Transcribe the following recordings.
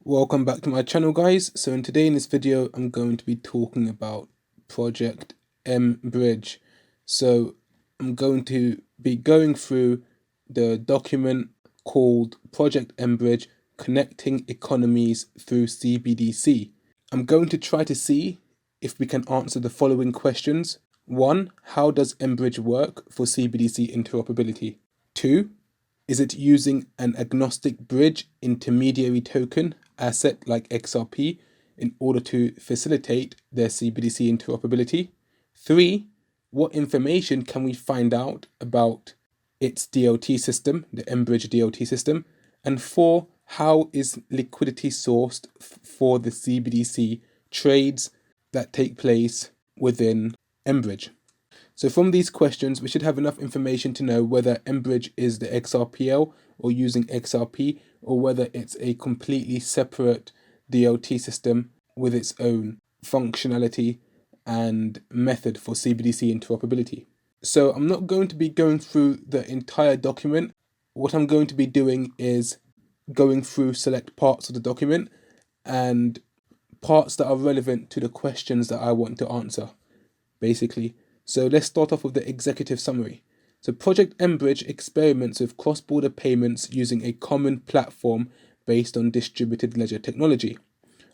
Welcome back to my channel, guys. So today in this video I'm going to be talking about Project mBridge. So I'm going to be going through the document called Project mBridge, Connecting Economies Through CBDC. I'm going to try to see if we can answer the following questions. 1. How does mBridge work for CBDC interoperability? 2. Is it using an agnostic bridge intermediary token asset like XRP in order to facilitate their CBDC interoperability? 3. What information can we find out about its DLT system, the mBridge DLT system? And 4. How is liquidity sourced for the CBDC trades that take place within mBridge? So from these questions, we should have enough information to know whether mBridge is the XRPL or using XRP, or whether it's a completely separate DLT system with its own functionality and method for CBDC interoperability. So I'm not going to be going through the entire document. What I'm going to be doing is going through select parts of the document and parts that are relevant to the questions that I want to answer, basically. So let's start off with the executive summary. So Project mBridge experiments with cross-border payments using a common platform based on distributed ledger technology,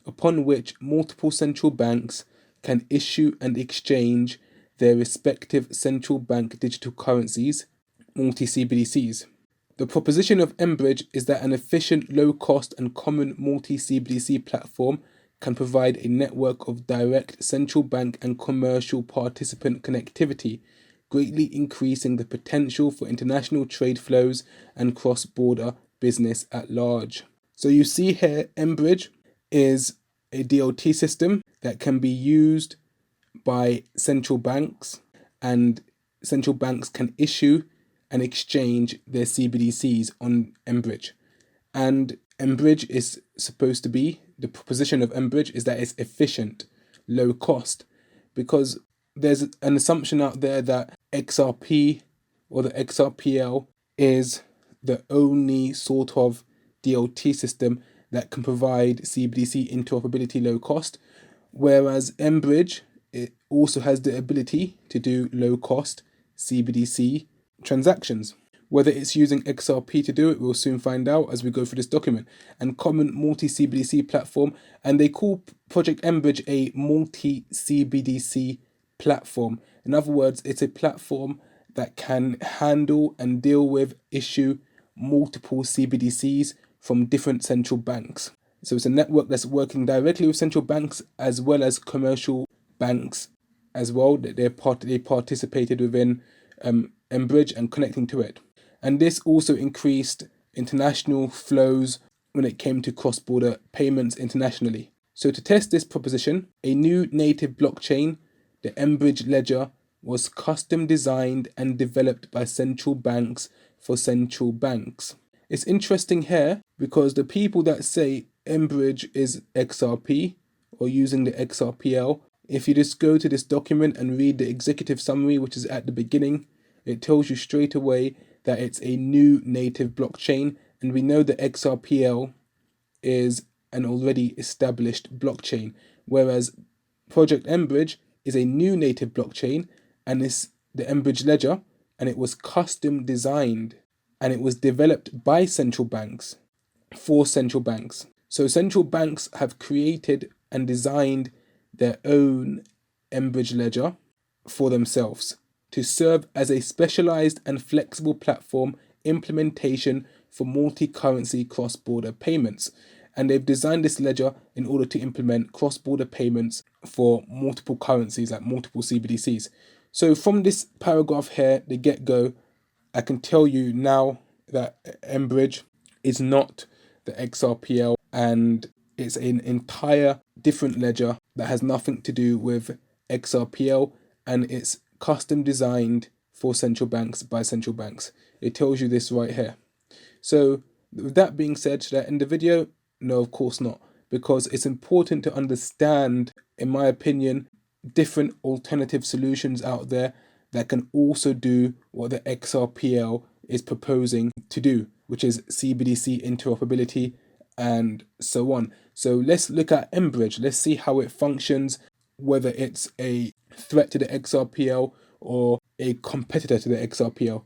upon which multiple central banks can issue and exchange their respective central bank digital currencies, multi-CBDCs. The proposition of mBridge is that an efficient, low-cost and common multi-CBDC platform can provide a network of direct central bank and commercial participant connectivity, greatly increasing the potential for international trade flows and cross-border business at large. So you see here, mBridge is a DLT system that can be used by central banks, and central banks can issue and exchange their CBDCs on mBridge. And mBridge is supposed to be, the proposition of mBridge is that it's efficient, low cost, because there's an assumption out there that XRP or the XRPL is the only sort of DLT system that can provide CBDC interoperability low cost, whereas mBridge, it also has the ability to do low cost CBDC transactions. Whether it's using XRP to do it, we'll soon find out as we go through this document. And common multi-CBDC platform, and they call Project mBridge a multi-CBDC platform. In other words, it's a platform that can handle and deal with, issue multiple CBDCs from different central banks. So it's a network that's working directly with central banks as well as commercial banks as well. They participated within mBridge and connecting to it. And this also increased international flows when it came to cross-border payments internationally. So to test this proposition, a new native blockchain, the mBridge ledger, was custom designed and developed by central banks for central banks. It's interesting here because the people that say mBridge is XRP or using the XRPL, if you just go to this document and read the executive summary, which is at the beginning, it tells you straight away that it's a new native blockchain, and we know that XRPL is an already established blockchain, whereas Project mBridge is a new native blockchain, and it's the mBridge ledger, and it was custom designed, and it was developed by central banks for central banks. So central banks have created and designed their own mBridge ledger for themselves to serve as a specialized and flexible platform implementation for multi-currency cross-border payments. And they've designed this ledger in order to implement cross-border payments for multiple currencies, like multiple CBDCs. So from this paragraph here, the get-go, I can tell you now that mBridge is not the XRPL, and it's an entire different ledger that has nothing to do with XRPL, and it's custom designed for central banks by central banks. It tells you this right here. So with that being said, should I end the video? No, of course not, because it's important to understand, in my opinion, different alternative solutions out there that can also do what the XRPL is proposing to do, which is CBDC interoperability and so on. So let's look at mBridge. Let's see how it functions, whether it's a threat to the XRPL or a competitor to the XRPL.